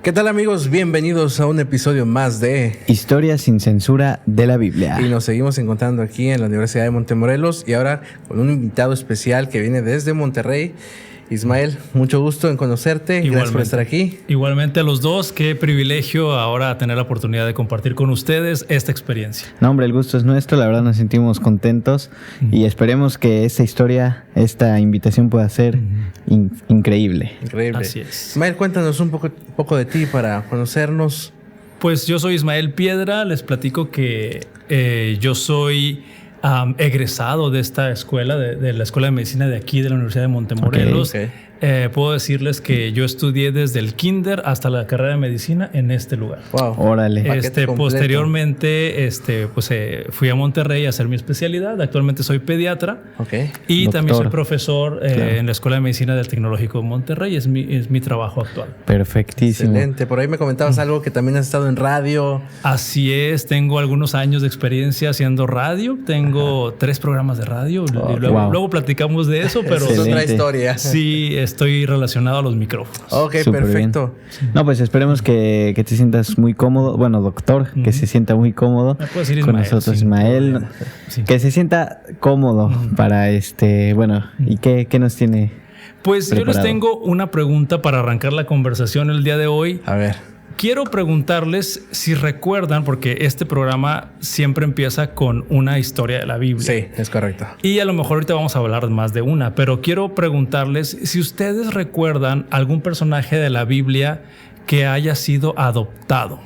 ¿Qué tal, amigos? Bienvenidos a un episodio más de Historia sin censura de la Biblia. Y nos seguimos encontrando aquí en la Universidad de Montemorelos y ahora con un invitado especial que viene desde Monterrey. Ismael, mucho gusto en conocerte. Igualmente. Gracias por estar aquí. Igualmente a los dos. Qué privilegio ahora tener la oportunidad de compartir con ustedes esta experiencia. No, hombre, el gusto es nuestro. La verdad nos sentimos contentos y esperemos que esta historia, esta invitación pueda ser increíble. Increíble. Así es. Ismael, cuéntanos un poco de ti para conocernos. Pues yo soy Ismael Piedra. Les platico que yo soy egresado de esta escuela, de la Escuela de Medicina de aquí, de la Universidad de Montemorelos. Okay. Puedo decirles que yo estudié desde el kinder hasta la carrera de medicina en este lugar. Wow. Órale. Posteriormente, fui a Monterrey a hacer mi especialidad. Actualmente soy pediatra. Okay. Y Doctor. también soy profesor en la Escuela de Medicina del Tecnológico de Monterrey. Es mi trabajo actual. Perfectísimo. Excelente. Por ahí me comentabas algo que también has estado en radio. Así es. Tengo algunos años de experiencia haciendo radio. Tengo 3 programas de radio. Luego platicamos de eso, pero es otra historia. Sí, estoy relacionado a los micrófonos. Ok, Súper perfecto. Bien. No, pues esperemos que te sientas muy cómodo. Bueno, doctor, que se sienta muy cómodo con nosotros, Ismael. Sí. Que se sienta cómodo para bueno, ¿y qué nos tiene? Pues preparado? Yo les tengo una pregunta para arrancar la conversación el día de hoy. A ver. Quiero preguntarles si recuerdan, porque este programa siempre empieza con una historia de la Biblia. Sí, es correcto. Y a lo mejor ahorita vamos a hablar más de una, pero quiero preguntarles si ustedes recuerdan algún personaje de la Biblia que haya sido adoptado.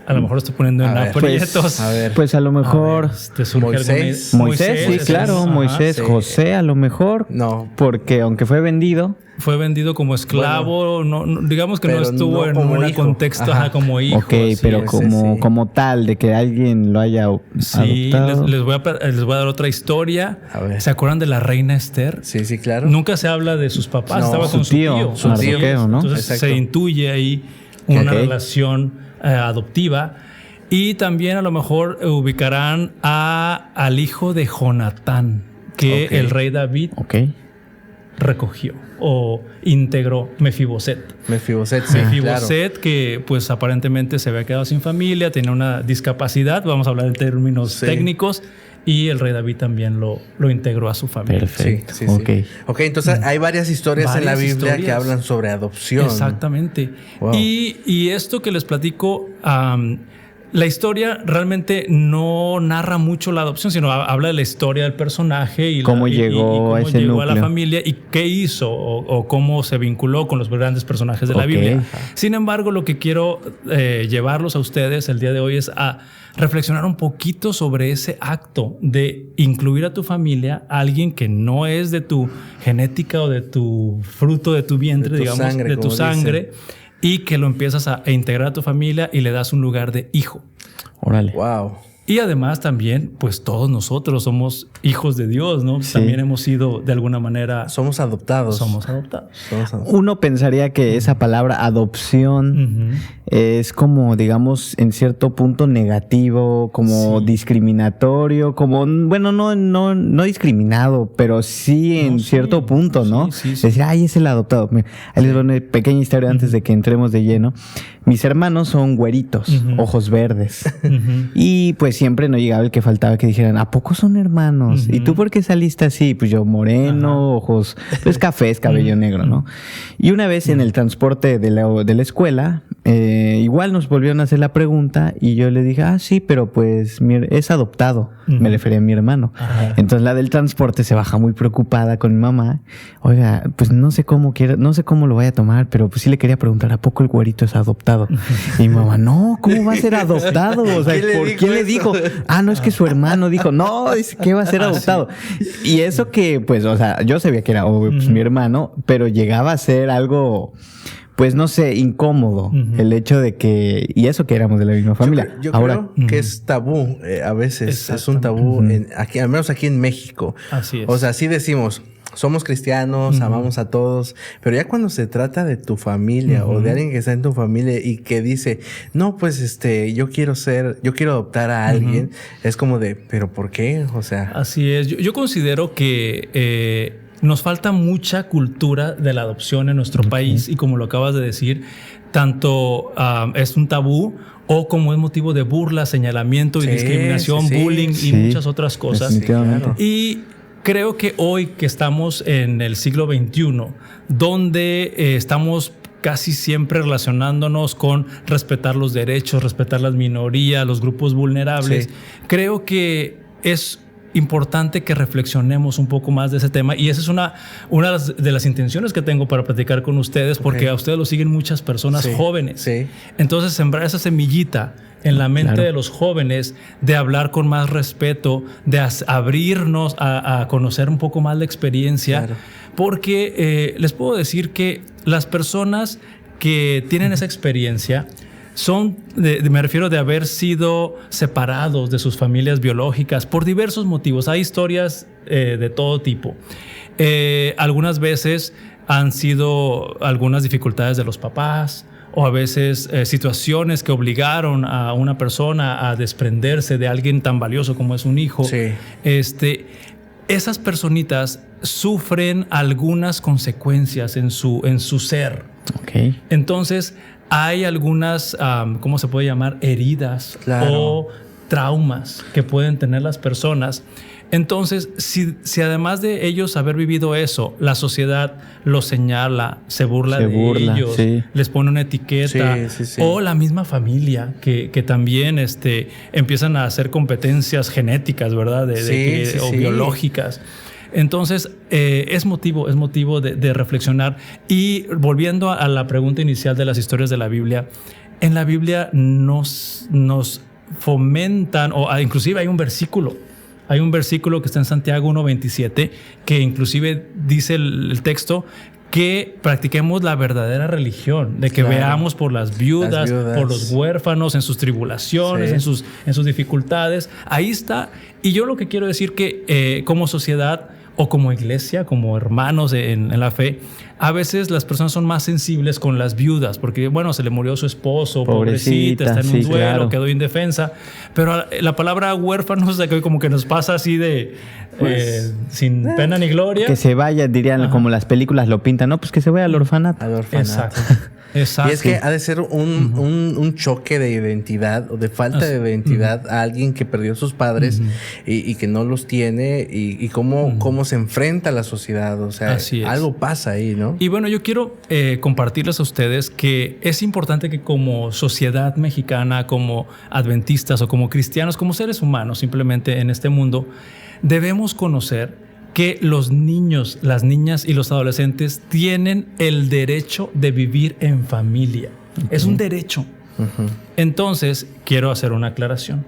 A lo mejor estoy poniendo en aprietos. Pues a lo mejor ¿te surge Moisés, sí, claro, Moisés, sí. José, a lo mejor. No. Porque aunque fue vendido como esclavo, bueno, no, digamos que no estuvo en un contexto como hijo. Ok, pero como tal, de que alguien lo haya adoptado. Les voy a dar otra historia. ¿Se acuerdan de la reina Esther? Sí, claro. Nunca se habla de sus papás, No, estaba con su tío. ¿no? Entonces Exacto. se intuye ahí una relación adoptiva. Y también a lo mejor ubicarán al hijo de Jonatán, que el rey David recogió o integró, Mefiboset. Mefiboset, sí, Mefiboset, que pues aparentemente se había quedado sin familia, tenía una discapacidad, vamos a hablar en términos técnicos, y el rey David también lo integró a su familia. Perfecto. Sí. Ok, entonces hay varias historias en la Biblia que hablan sobre adopción. Exactamente. Wow. Y esto que les platico, la historia realmente no narra mucho la adopción, sino habla de la historia del personaje y cómo llegó a la familia y qué hizo o cómo se vinculó con los grandes personajes de la Biblia. Sin embargo, lo que quiero llevarlos a ustedes el día de hoy es a reflexionar un poquito sobre ese acto de incluir a tu familia, a alguien que no es de tu genética o de tu fruto de tu vientre, de tu sangre. Y que lo empiezas a integrar a tu familia y le das un lugar de hijo. Órale. Wow. Y además también, pues todos nosotros somos hijos de Dios, ¿no? Sí. También hemos sido de alguna manera... Somos adoptados. Uno pensaría que esa palabra adopción es como, digamos, en cierto punto negativo, como discriminatorio, como, bueno, no discriminado, pero sí en cierto punto, ¿no? Sí. Decir, ay, es el adoptado. Ahí les doy una pequeña historia antes de que entremos de lleno. Mis hermanos son güeritos, ojos verdes. Y pues siempre no llegaba el que faltaba que dijeran, ¿a poco son hermanos? ¿Y tú por qué saliste así? Pues yo moreno, ojos, pues cafés, cabello negro, ¿no? Y una vez en el transporte de la escuela, igual nos volvieron a hacer la pregunta y yo le dije, sí, pero pues es adoptado. Me refería a mi hermano. Entonces la del transporte se baja muy preocupada con mi mamá. Oiga, pues no sé cómo lo vaya a tomar, pero pues sí le quería preguntar, ¿a poco el güerito es adoptado? Y mi mamá, no, ¿cómo va a ser adoptado? O sea, ¿por qué le dijo? No, es que su hermano dijo, no, dice que va a ser adoptado. Sí. Y eso que, pues, o sea, yo sabía que era pues, mi hermano, pero llegaba a ser algo, pues, no sé, incómodo. El hecho de que, y eso que éramos de la misma familia. Yo creo que es tabú, a veces es un tabú, aquí, al menos aquí en México. Así es. O sea, sí decimos, somos cristianos, amamos a todos, pero ya cuando se trata de tu familia o de alguien que está en tu familia y que dice, no, pues yo quiero adoptar a alguien, es como de, ¿pero por qué? O sea. Así es. Yo considero que nos falta mucha cultura de la adopción en nuestro país y como lo acabas de decir, tanto es un tabú o como es motivo de burla, señalamiento y discriminación, bullying y muchas otras cosas. Y creo que hoy que estamos en el siglo XXI, donde estamos casi siempre relacionándonos con respetar los derechos, respetar las minorías, los grupos vulnerables, creo que es importante que reflexionemos un poco más de ese tema y esa es una de las intenciones que tengo para platicar con ustedes porque a ustedes lo siguen muchas personas jóvenes. Entonces sembrar esa semillita en la mente de los jóvenes de hablar con más respeto, de abrirnos a conocer un poco más la experiencia, porque les puedo decir que las personas que tienen esa experiencia son, me refiero de haber sido separados de sus familias biológicas por diversos motivos. Hay historias de todo tipo. Algunas veces han sido algunas dificultades de los papás o a veces situaciones que obligaron a una persona a desprenderse de alguien tan valioso como es un hijo. Esas personitas sufren algunas consecuencias en su ser. Entonces, hay algunas, ¿cómo se puede llamar? Heridas o traumas que pueden tener las personas. Entonces, si además de ellos haber vivido eso, la sociedad los señala, se burla de ellos, les pone una etiqueta, o la misma familia que también empiezan a hacer competencias genéticas, ¿verdad? O biológicas. Entonces, es motivo de reflexionar. Y volviendo a la pregunta inicial de las historias de la Biblia, en la Biblia nos fomentan, o inclusive hay un versículo que está en Santiago 1:27, que inclusive dice el texto que practiquemos la verdadera religión, de que veamos por las viudas, por los huérfanos, en sus tribulaciones, en sus dificultades. Ahí está. Y yo lo que quiero decir que como sociedad o como iglesia, como hermanos en la fe, a veces las personas son más sensibles con las viudas, porque bueno, se le murió su esposo, pobrecita, está en un duelo, quedó indefensa, pero la palabra huérfanos como que nos pasa así de sin pena ni gloria. Que se vaya, dirían, como las películas lo pintan, no, pues que se vaya al orfanato. Exacto. Y es que ha de ser un choque de identidad o de falta de identidad a alguien que perdió a sus padres y que no los tiene y cómo se enfrenta a la sociedad. O sea, algo pasa ahí, ¿no? Y bueno, yo quiero compartirles a ustedes que es importante que como sociedad mexicana, como adventistas o como cristianos, como seres humanos simplemente en este mundo, debemos conocer que los niños, las niñas y los adolescentes tienen el derecho de vivir en familia. Es un derecho. Entonces, quiero hacer una aclaración.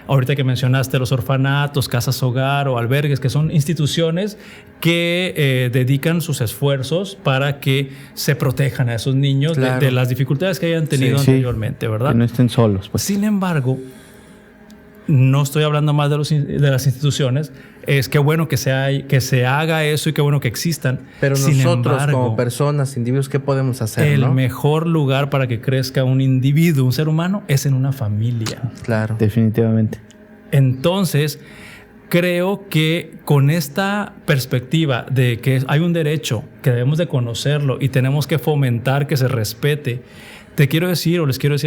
Ahorita que mencionaste los orfanatos, casas hogar o albergues, que son instituciones que dedican sus esfuerzos para que se protejan a esos niños de las dificultades que hayan tenido anteriormente, ¿verdad? Que no estén solos. Pues. Sin embargo, no estoy hablando más de las instituciones. Es que bueno que se haga eso y qué bueno que existan. Pero nosotros como personas, individuos, ¿qué podemos hacer? El mejor lugar para que crezca un individuo, un ser humano, es en una familia. Claro. Definitivamente. Entonces, creo que con esta perspectiva de que hay un derecho, que debemos de conocerlo y tenemos que fomentar que se respete, les quiero decir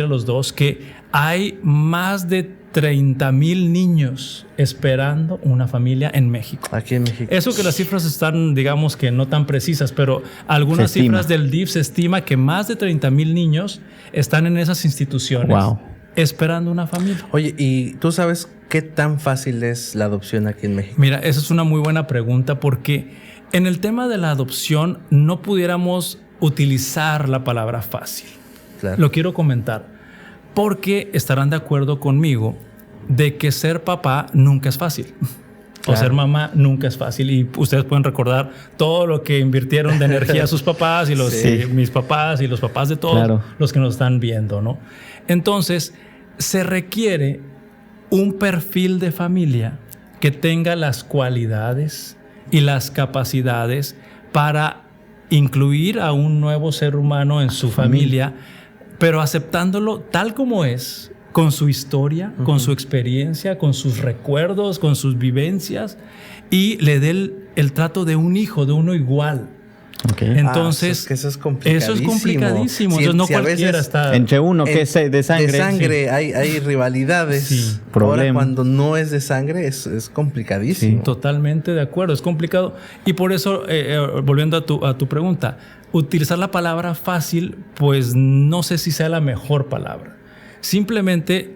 a los dos que hay más de 30,000 niños esperando una familia en México. Aquí en México. Eso que las cifras están, digamos que no tan precisas, pero algunas cifras del DIF se estima que más de 30,000 niños están en esas instituciones esperando una familia. Oye, ¿y tú sabes qué tan fácil es la adopción aquí en México? Mira, esa es una muy buena pregunta porque en el tema de la adopción no pudiéramos utilizar la palabra fácil. Claro. Lo quiero comentar. Porque estarán de acuerdo conmigo de que ser papá nunca es fácil. Claro. O ser mamá nunca es fácil. Y ustedes pueden recordar todo lo que invirtieron de energía sus papás y mis papás y los papás de todos los que nos están viendo, ¿no? Entonces, se requiere un perfil de familia que tenga las cualidades y las capacidades para incluir a un nuevo ser humano en su familia, pero aceptándolo tal como es, con su historia, con su experiencia, con sus recuerdos, con sus vivencias, y le dé el trato de un hijo, de uno igual. Okay. Entonces, eso es complicadísimo. Eso es complicadísimo. Entonces, no cualquiera está... Entre uno que es de sangre. De sangre hay rivalidades. Sí. Ahora, cuando no es de sangre, es complicadísimo. Sí, totalmente de acuerdo. Es complicado. Y por eso, volviendo a tu pregunta, utilizar la palabra fácil, pues no sé si sea la mejor palabra. Simplemente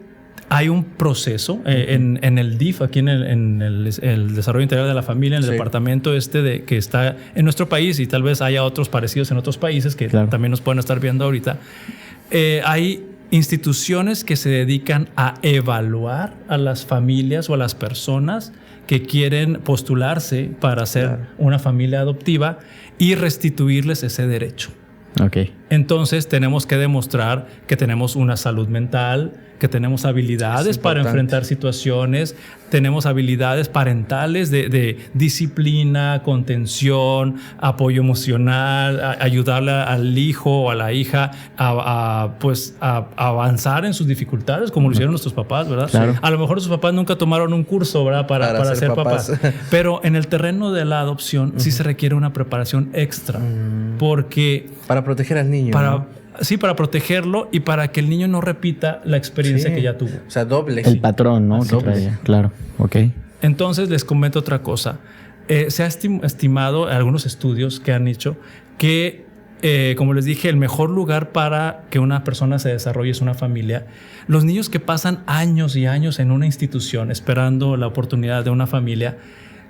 hay un proceso en el DIF, aquí en el Desarrollo Integral de la Familia, en el departamento que está en nuestro país, y tal vez haya otros parecidos en otros países que también nos pueden estar viendo ahorita. Hay instituciones que se dedican a evaluar a las familias o a las personas que quieren postularse para ser una familia adoptiva y restituirles ese derecho. Okay. Entonces tenemos que demostrar que tenemos una salud mental, que tenemos habilidades para enfrentar situaciones, tenemos habilidades parentales de disciplina, contención, apoyo emocional, ayudarle al hijo o a la hija a avanzar en sus dificultades, como lo hicieron nuestros papás, ¿verdad? Claro. A lo mejor sus papás nunca tomaron un curso, ¿verdad? Para ser papás. Pero en el terreno de la adopción sí se requiere una preparación extra, porque... Para proteger al niño. Sí, para protegerlo y para que el niño no repita la experiencia que ya tuvo. O sea, doble. El patrón, ¿no? Que traía. Claro, ok. Entonces, les comento otra cosa. Se ha estimado algunos estudios que han hecho que, como les dije, el mejor lugar para que una persona se desarrolle es una familia. Los niños que pasan años y años en una institución esperando la oportunidad de una familia,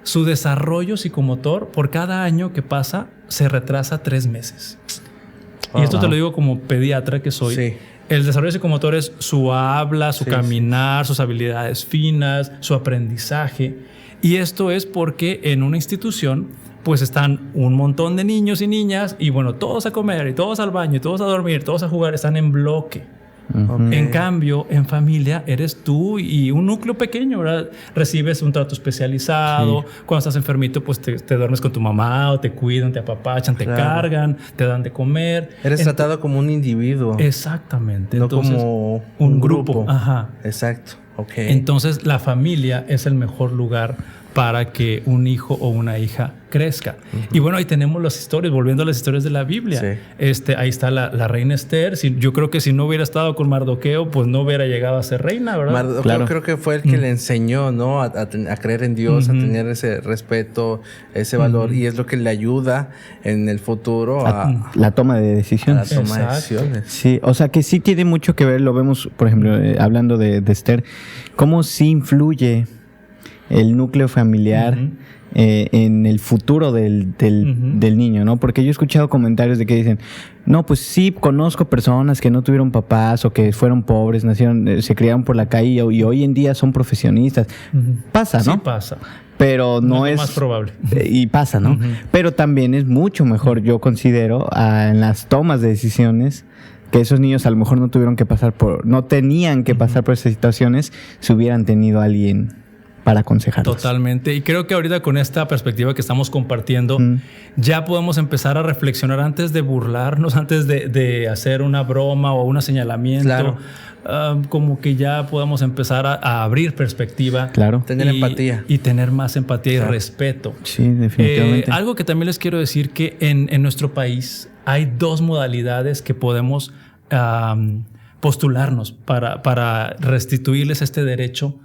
su desarrollo psicomotor por cada año que pasa se retrasa 3 meses. Y esto te lo digo como pediatra que soy. Sí. El desarrollo psicomotor es su habla, su caminar, sus habilidades finas, su aprendizaje. Y esto es porque en una institución pues están un montón de niños y niñas y bueno, todos a comer y todos al baño y todos a dormir, todos a jugar, están en bloque. Okay. En cambio, en familia eres tú y un núcleo pequeño, ¿verdad? Recibes un trato especializado. Sí. Cuando estás enfermito, pues te duermes con tu mamá o te cuidan, te apapachan, te cargan, te dan de comer. Eres tratado como un individuo. Exactamente. No entonces, como un grupo. Ajá. Exacto. Okay. Entonces, la familia es el mejor lugar para que un hijo o una hija crezca. Y bueno, ahí tenemos las historias, volviendo a las historias de la Biblia. Sí. Ahí está la reina Esther. Yo creo que si no hubiera estado con Mardoqueo, pues no hubiera llegado a ser reina, ¿verdad? Mardoqueo creo que fue el que le enseñó, ¿no? A creer en Dios, a tener ese respeto, ese valor. Y es lo que le ayuda en el futuro a la toma de decisiones. A la toma de decisiones. Sí, o sea que sí tiene mucho que ver, lo vemos, por ejemplo, hablando de Esther, cómo sí influye el núcleo familiar en el futuro del niño, ¿no? Porque yo he escuchado comentarios de que dicen, no, pues sí, conozco personas que no tuvieron papás o que fueron pobres, nacieron, se criaron por la calle y hoy en día son profesionistas. Pasa, ¿no? Sí pasa. Pero no es más probable. Y pasa, ¿no? Pero también es mucho mejor, yo considero, en las tomas de decisiones, que esos niños a lo mejor no tenían que pasar por esas situaciones si hubieran tenido a alguien para aconsejarlos. Totalmente. Y creo que ahorita con esta perspectiva que estamos compartiendo, ya podemos empezar a reflexionar antes de burlarnos, antes de hacer una broma o un señalamiento. Claro. Como que ya podamos empezar a abrir perspectiva. Claro. Tener empatía. Y tener más empatía y respeto. Sí, definitivamente. Algo que también les quiero decir que en nuestro país hay 2 modalidades que podemos postularnos para restituirles este derecho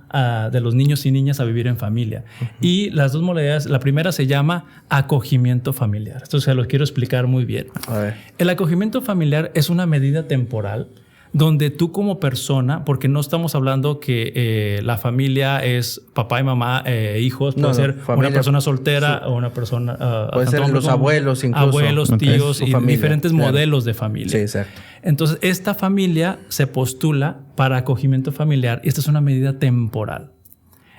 de los niños y niñas a vivir en familia. Y las 2 modalidades, la primera se llama acogimiento familiar. Esto se lo quiero explicar muy bien. A ver. El acogimiento familiar es una medida temporal donde tú como persona, porque no estamos hablando que la familia es papá y mamá, hijos, puede ser familia, una persona soltera o una persona... puede ser los abuelos incluso. Abuelos, tíos y familia, diferentes modelos de familia. Sí, exacto. Entonces, esta familia se postula para acogimiento familiar y esta es una medida temporal.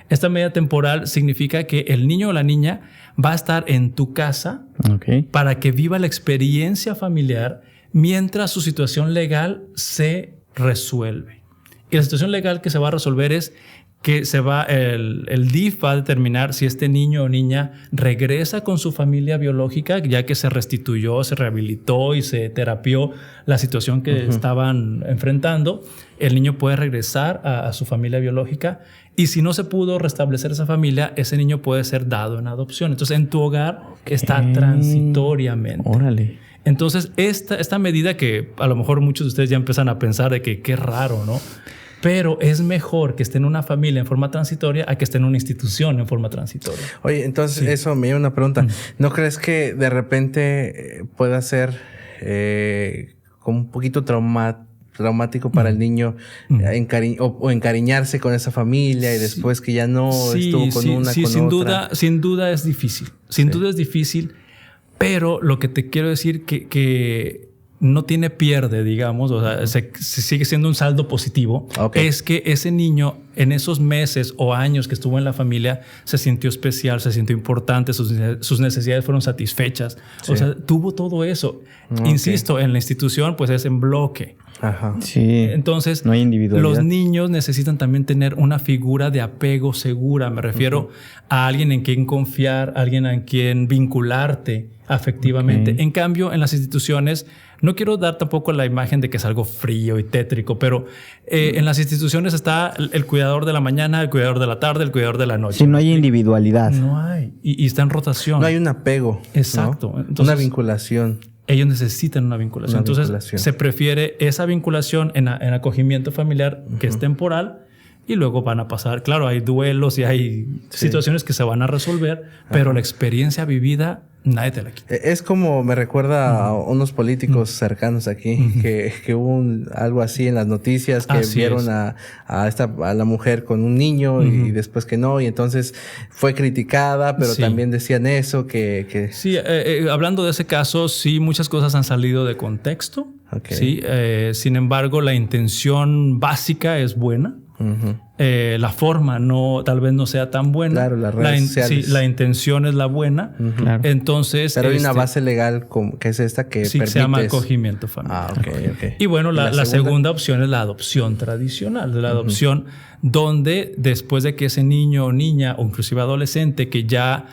Esta medida temporal significa que el niño o la niña va a estar en tu casa para que viva la experiencia familiar mientras su situación legal se resuelve. Y la situación legal que se va a resolver es que el DIF va a determinar si este niño o niña regresa con su familia biológica, ya que se restituyó, se rehabilitó y se terapió la situación que estaban enfrentando. El niño puede regresar a su familia biológica, y si no se pudo restablecer esa familia, ese niño puede ser dado en adopción. Entonces, en tu hogar está transitoriamente. Órale. Entonces, esta medida que a lo mejor muchos de ustedes ya empiezan a pensar de que qué raro, ¿no? Pero es mejor que esté en una familia en forma transitoria a que esté en una institución en forma transitoria. Oye, entonces eso me lleva una pregunta. ¿No crees que de repente pueda ser como un poquito traumático para el niño encariñarse con esa familia y después que ya no estuvo con una, con otra? Sin duda es difícil. Sin duda es difícil, pero lo que te quiero decir que no tiene pierde, digamos, o sea, se sigue siendo un saldo positivo, es que ese niño en esos meses o años que estuvo en la familia se sintió especial, se sintió importante, sus necesidades fueron satisfechas. Sí. O sea, tuvo todo eso. Insisto, en la institución pues es en bloque. Ajá. Sí. Entonces, no hay individualidad. Los niños necesitan también tener una figura de apego segura. Me refiero a alguien en quien confiar, alguien en quien vincularte afectivamente. En cambio, en las instituciones, no quiero dar tampoco la imagen de que es algo frío y tétrico, pero en las instituciones está el cuidador de la mañana, el cuidador de la tarde, el cuidador de la noche. Sí, no hay individualidad. No hay. Y está en rotación. No hay un apego. Exacto. ¿no? Entonces, una vinculación. Ellos necesitan una vinculación. Entonces, se prefiere esa vinculación en acogimiento familiar que es temporal, y luego van a pasar. Claro, hay duelos y hay situaciones que se van a resolver, pero la experiencia vivida nadie te la quita. Es como me recuerda a unos políticos cercanos aquí que hubo algo así en las noticias, que vieron a la mujer con un niño y después que no, y entonces fue criticada, pero también decían eso que... Sí, hablando de ese caso, sí, muchas cosas han salido de contexto. Sí, sin embargo, la intención básica es buena. La forma tal vez no sea tan buena. Claro, las redes sociales. La intención es la buena. Claro. Entonces, pero hay una base legal que es esta que permite. Se llama acogimiento familiar. Okay. Y bueno, la segunda opción es la adopción tradicional, la adopción donde después de que ese niño o niña o inclusive adolescente que ya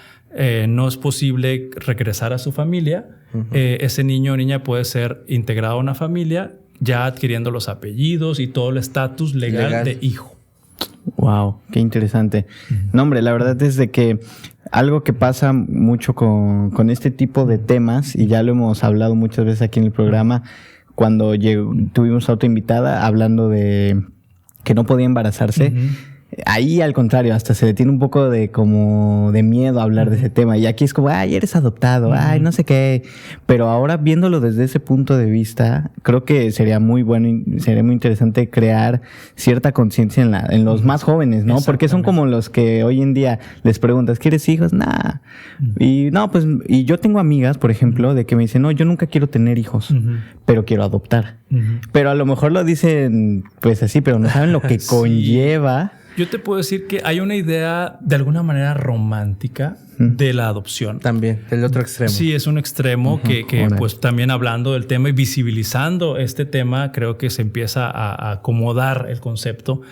no es posible regresar a su familia, ese niño o niña puede ser integrado a una familia ya adquiriendo los apellidos y todo el estatus legal de hijo. Wow, qué interesante. No, hombre, la verdad es de que algo que pasa mucho con este tipo de temas, y ya lo hemos hablado muchas veces aquí en el programa, cuando tuvimos a otra invitada hablando de que no podía embarazarse, ahí al contrario, hasta se le tiene un poco de miedo a hablar de ese tema. Y aquí es como, ay, eres adoptado, ay, no sé qué. Pero ahora viéndolo desde ese punto de vista, creo que sería muy bueno y sería muy interesante crear cierta conciencia en los más jóvenes, ¿no? Porque son como los que hoy en día les preguntas, ¿quieres hijos? Nah. Y no, pues, y yo tengo amigas, por ejemplo, de que me dicen, no, yo nunca quiero tener hijos, pero quiero adoptar. Pero a lo mejor lo dicen, pues así, pero no saben lo que conlleva. Yo te puedo decir que hay una idea de alguna manera romántica de la adopción. También, el otro extremo. Sí, es un extremo que pues también hablando del tema y visibilizando este tema, creo que se empieza a acomodar el concepto.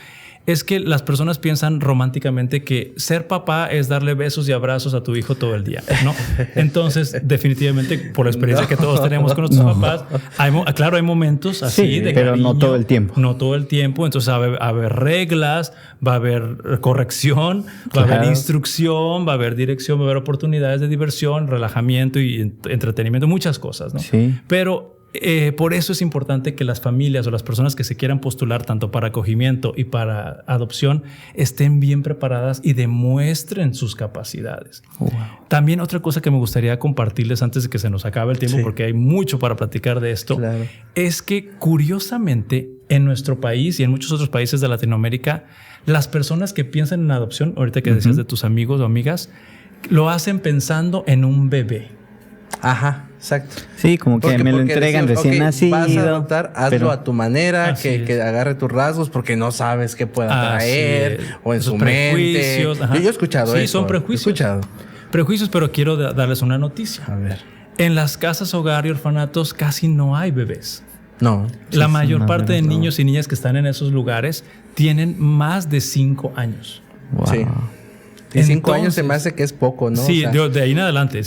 Es que las personas piensan románticamente que ser papá es darle besos y abrazos a tu hijo todo el día, ¿no? Entonces, definitivamente, por la experiencia que todos tenemos con nuestros papás, claro, hay momentos así de pero cariño, no todo el tiempo. No todo el tiempo. Entonces, va a haber reglas, va a haber corrección, va a haber instrucción, va a haber dirección, va a haber oportunidades de diversión, relajamiento y entretenimiento, muchas cosas, ¿no? Sí. Pero por eso es importante que las familias o las personas que se quieran postular tanto para acogimiento y para adopción estén bien preparadas y demuestren sus capacidades. Wow. También otra cosa que me gustaría compartirles antes de que se nos acabe el tiempo, porque hay mucho para platicar de esto, es que curiosamente en nuestro país y en muchos otros países de Latinoamérica, las personas que piensan en adopción, ahorita que decías de tus amigos o amigas, lo hacen pensando en un bebé. Ajá, exacto. Sí, como que me lo entregan recién nacido. Vas a adoptar, hazlo a tu manera, que agarre tus rasgos, porque no sabes qué pueda traer o en su mente. Yo he escuchado eso. Sí, son prejuicios. Prejuicios, pero quiero darles una noticia. A ver. En las casas hogar y orfanatos casi no hay bebés. No. La mayor parte de niños y niñas que están en esos lugares tienen más de 5 años. Wow. Sí. Y 5 años se me hace que es poco, ¿no? Sí, o sea, de ahí en adelante,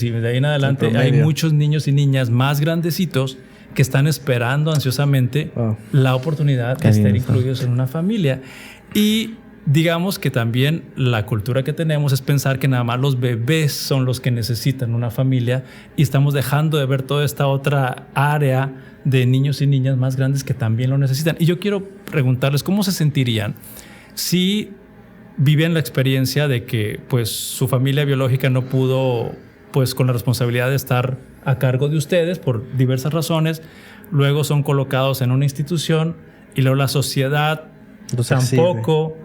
hay muchos niños y niñas más grandecitos que están esperando ansiosamente la oportunidad de estar incluidos en una familia. Y digamos que también la cultura que tenemos es pensar que nada más los bebés son los que necesitan una familia y estamos dejando de ver toda esta otra área de niños y niñas más grandes que también lo necesitan. Y yo quiero preguntarles cómo se sentirían si viven la experiencia de que pues su familia biológica no pudo pues con la responsabilidad de estar a cargo de ustedes por diversas razones, luego son colocados en una institución y luego la sociedad tampoco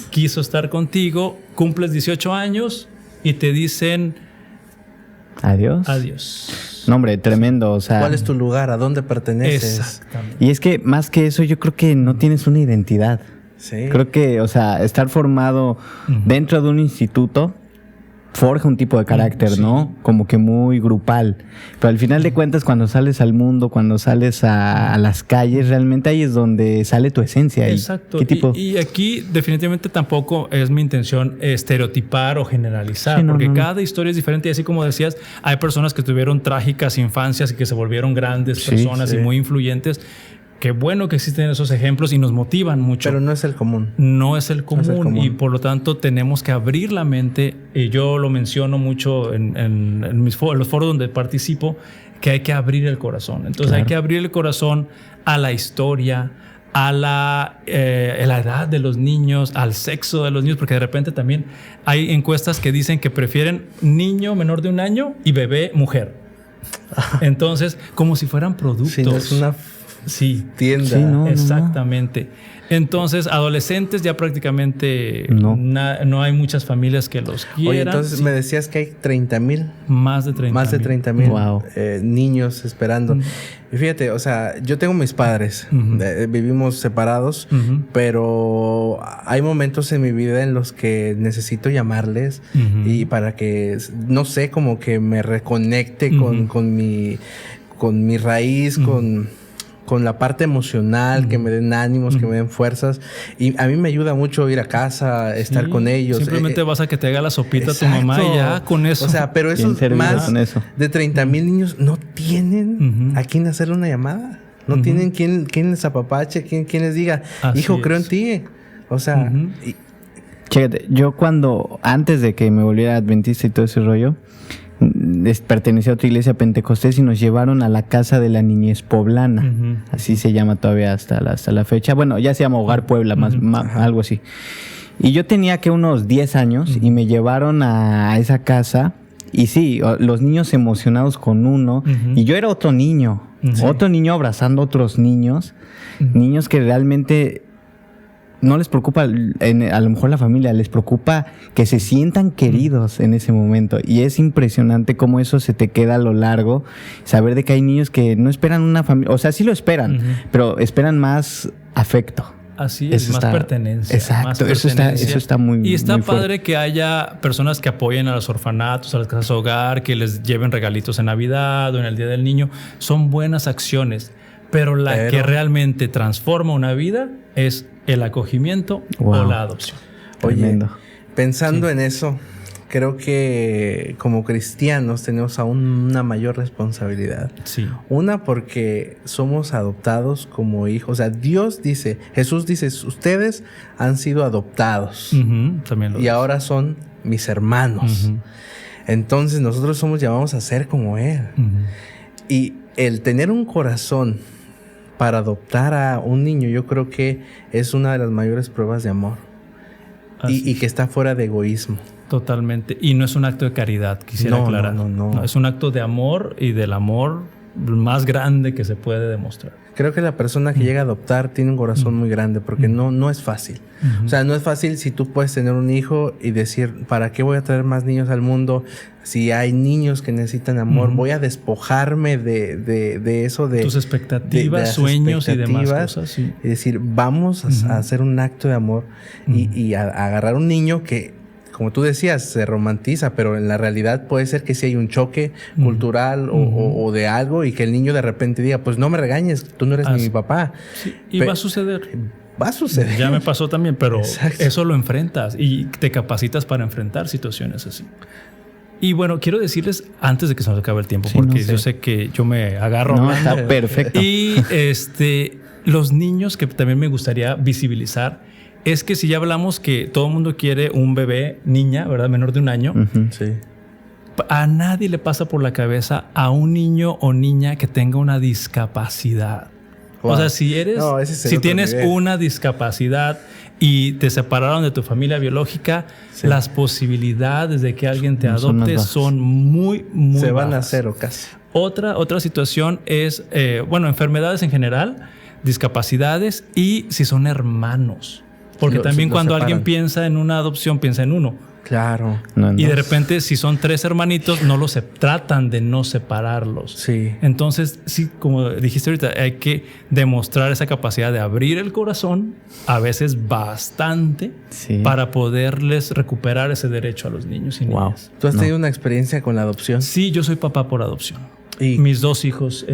quiso estar contigo, cumples 18 años y te dicen adiós. No, hombre, tremendo, o sea, ¿cuál es tu lugar? ¿A dónde perteneces? Exactamente. Y es que más que eso yo creo que no tienes una identidad. Sí. Creo que, o sea, estar formado dentro de un instituto forja un tipo de carácter, ¿no? Como que muy grupal. Pero al final de cuentas, cuando sales al mundo, cuando sales a las calles, realmente ahí es donde sale tu esencia. Exacto. ¿Qué tipo? Y aquí definitivamente tampoco es mi intención estereotipar o generalizar, porque cada historia es diferente. Y así como decías, hay personas que tuvieron trágicas infancias y que se volvieron grandes personas y muy influyentes. Qué bueno que existen esos ejemplos y nos motivan mucho. Pero no es el común. No es el común y por lo tanto tenemos que abrir la mente. Y yo lo menciono mucho en los foros donde participo, que hay que abrir el corazón. Entonces hay que abrir el corazón a la historia, a la edad de los niños, al sexo de los niños, porque de repente también hay encuestas que dicen que prefieren niño menor de 1 año y bebé mujer. Entonces, como si fueran productos. Sí, no es una tienda. Sí, exactamente. Entonces, adolescentes ya prácticamente no hay muchas familias que los quieran. Oye, entonces me decías que hay 30,000. Más de 30,000. Wow. Niños esperando. Y fíjate, o sea, yo tengo mis padres. Vivimos separados, pero hay momentos en mi vida en los que necesito llamarles y para que, no sé, como que me reconecte con mi raíz, con la parte emocional, que me den ánimos, que me den fuerzas. Y a mí me ayuda mucho ir a casa, estar con ellos. Simplemente vas a que te haga la sopita tu mamá y ya con eso. O sea, pero esos más de 30,000 niños no tienen a quién hacerle una llamada. No tienen quién les apapache, quién les diga, hijo, creo en ti. O sea... Chécate, yo antes de que me volviera adventista y todo ese rollo, pertenecía a otra iglesia pentecostés y nos llevaron a la casa de la niñez poblana. Así se llama todavía hasta la fecha. Bueno, ya se llama Hogar Puebla, algo así. Y yo tenía que unos 10 años y me llevaron a esa casa. Y sí, los niños emocionados con uno. Y yo era otro niño abrazando a otros niños. Niños que realmente... no les preocupa, a lo mejor la familia, les preocupa que se sientan queridos en ese momento. Y es impresionante cómo eso se te queda a lo largo. Saber de que hay niños que no esperan una familia, o sea, sí lo esperan, pero esperan más afecto. Así es, más pertenencia. Exacto, eso está muy Y está muy padre fuerte. que haya personas que apoyen a los orfanatos, a las casas hogar, que les lleven regalitos en Navidad o en el Día del Niño. Son buenas acciones, pero que realmente transforma una vida es el acogimiento o la adopción. Oye, pensando en eso, creo que como cristianos tenemos aún una mayor responsabilidad. Sí. Una, porque somos adoptados como hijos. O sea, Jesús dice, ustedes han sido adoptados. También y ahora son mis hermanos. Entonces nosotros somos llamados a ser como Él. Y el tener un corazón para adoptar a un niño, yo creo que es una de las mayores pruebas de amor. Y que está fuera de egoísmo. Totalmente. Y no es un acto de caridad, quisiera aclarar. No, es un acto de amor y del amor más grande que se puede demostrar. Creo que la persona que llega a adoptar tiene un corazón muy grande porque no es fácil. O sea, no es fácil si tú puedes tener un hijo y decir, ¿para qué voy a traer más niños al mundo? Si hay niños que necesitan amor, voy a despojarme de eso, de tus expectativas, sueños y demás cosas. Sí. Y decir, vamos a hacer un acto de amor y a agarrar un niño que, como tú decías, se romantiza, pero en la realidad puede ser que sí hay un choque cultural o de algo, y que el niño de repente diga, pues no me regañes, tú no eres mi papá. Sí, y va a suceder. Va a suceder. Ya me pasó también, pero eso lo enfrentas y te capacitas para enfrentar situaciones así. Y bueno, quiero decirles, antes de que se nos acabe el tiempo, porque yo sé que yo me agarro. No, está perfecto. Y los niños, que también me gustaría visibilizar, es que si ya hablamos que todo el mundo quiere un bebé, niña, ¿verdad? Menor de 1 año. Sí. A nadie le pasa por la cabeza a un niño o niña que tenga una discapacidad. Wow. O sea, si tienes una discapacidad y te separaron de tu familia biológica, las posibilidades de que alguien te adopte son muy, muy se van bajas. a cero casi. Otra situación es, enfermedades en general, discapacidades, y si son hermanos. Porque también cuando alguien piensa en una adopción, piensa en uno. Claro. Y de repente, si son 3 hermanitos, tratan de no separarlos. Sí. Entonces, sí, como dijiste ahorita, hay que demostrar esa capacidad de abrir el corazón, a veces bastante, para poderles recuperar ese derecho a los niños y niñas. ¿Tú has tenido una experiencia con la adopción? Sí, yo soy papá por adopción. Y mis 2 hijos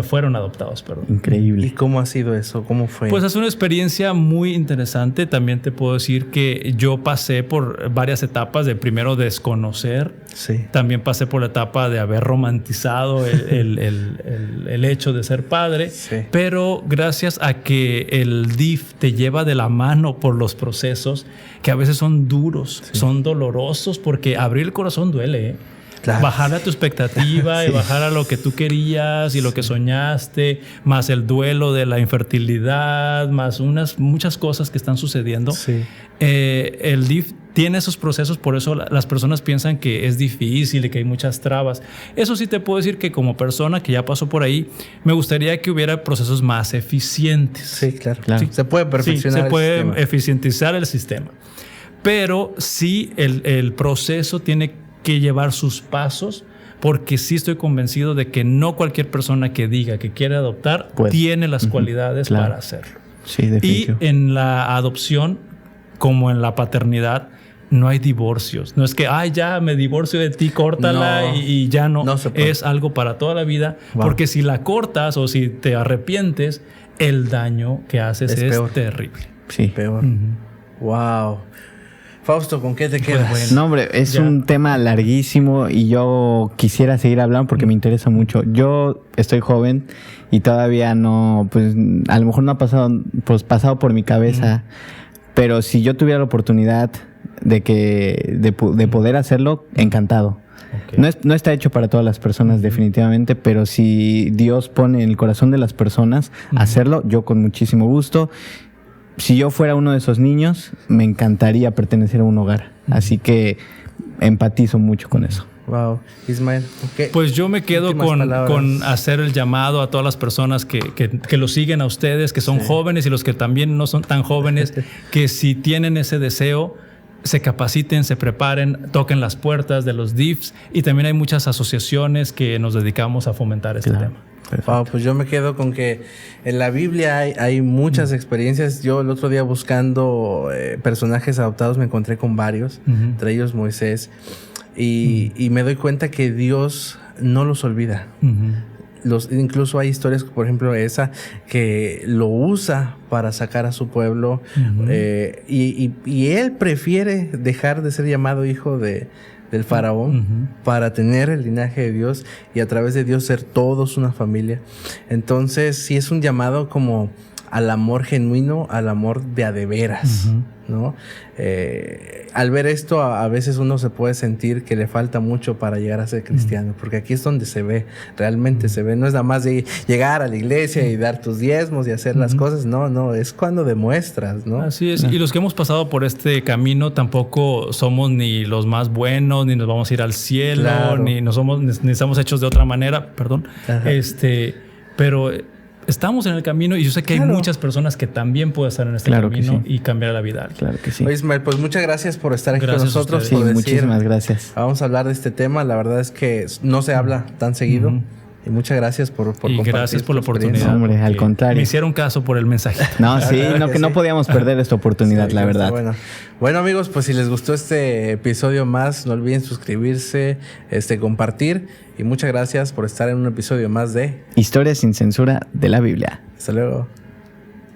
fueron adoptados, perdón. Increíble. ¿Y cómo ha sido eso? ¿Cómo fue? Pues es una experiencia muy interesante. También te puedo decir que yo pasé por varias etapas de primero desconocer. Sí. También pasé por la etapa de haber romantizado el hecho de ser padre. Sí. Pero gracias a que el DIF te lleva de la mano por los procesos que a veces son duros, son dolorosos, porque abrir el corazón duele, Claro. Bajar a tu expectativa y bajar a lo que tú querías y lo que soñaste, más el duelo de la infertilidad, más muchas cosas que están sucediendo. Sí. El DIF tiene esos procesos, por eso las personas piensan que es difícil y que hay muchas trabas. Eso sí te puedo decir que como persona que ya pasó por ahí, me gustaría que hubiera procesos más eficientes. Sí, claro. Sí. Se puede perfeccionar se puede eficientizar el sistema. Pero sí el proceso tiene que llevar sus pasos, porque sí estoy convencido de que no cualquier persona que diga que quiere adoptar tiene las cualidades para hacerlo. Sí, definitivo. Y en la adopción, como en la paternidad, no hay divorcios. No es que, ya me divorcio de ti, córtala y ya no. No se puede. Es algo para toda la vida, porque si la cortas o si te arrepientes, el daño que haces es terrible. Sí. Peor. Wow. Fausto, ¿con qué te quedas? Pues no, hombre, es un tema larguísimo y yo quisiera seguir hablando porque me interesa mucho. Yo estoy joven y todavía no, pues a lo mejor no ha pasado por mi cabeza, pero si yo tuviera la oportunidad de poder hacerlo, encantado. Okay. No está hecho para todas las personas definitivamente, pero si Dios pone en el corazón de las personas hacerlo, yo con muchísimo gusto. Si yo fuera uno de esos niños, me encantaría pertenecer a un hogar. Así que empatizo mucho con eso. Wow. Ismael, ¿qué? Pues yo me quedo con hacer el llamado a todas las personas que lo siguen a ustedes, que son jóvenes y los que también no son tan jóvenes, que si tienen ese deseo, se capaciten, se preparen, toquen las puertas de los DIFs, y también hay muchas asociaciones que nos dedicamos a fomentar este tema. Wow, pues yo me quedo con que en la Biblia hay muchas experiencias. Yo el otro día buscando personajes adoptados me encontré con varios, entre ellos Moisés, y me doy cuenta que Dios no los olvida. Incluso hay historias, por ejemplo esa, que lo usa para sacar a su pueblo, y él prefiere dejar de ser llamado hijo del faraón para tener el linaje de Dios y a través de Dios ser todos una familia. Entonces sí es un llamado como al amor genuino, al amor de a de veras, ¿no? Al ver esto, a veces uno se puede sentir que le falta mucho para llegar a ser cristiano, porque aquí es donde se ve, realmente se ve. No es nada más de llegar a la iglesia y dar tus diezmos y hacer las cosas, no, es cuando demuestras, ¿no? Así es, y los que hemos pasado por este camino tampoco somos ni los más buenos, ni nos vamos a ir al cielo, ni estamos hechos de otra manera, pero estamos en el camino y yo sé que hay muchas personas que también pueden estar en este camino y cambiar la vida. Claro que sí. Oye, Ismael, pues muchas gracias por estar aquí con nosotros. Sí, muchísimas gracias. Vamos a hablar de este tema. La verdad es que no se habla tan seguido. Y muchas gracias por compartir. Y gracias por la oportunidad. Hombre, al contrario. Me hicieron caso por el mensaje. No, sí, no podíamos perder esta oportunidad, la verdad. Bueno, amigos, pues si les gustó este episodio más, no olviden suscribirse, compartir. Y muchas gracias por estar en un episodio más de Historias sin censura de la Biblia. Hasta luego.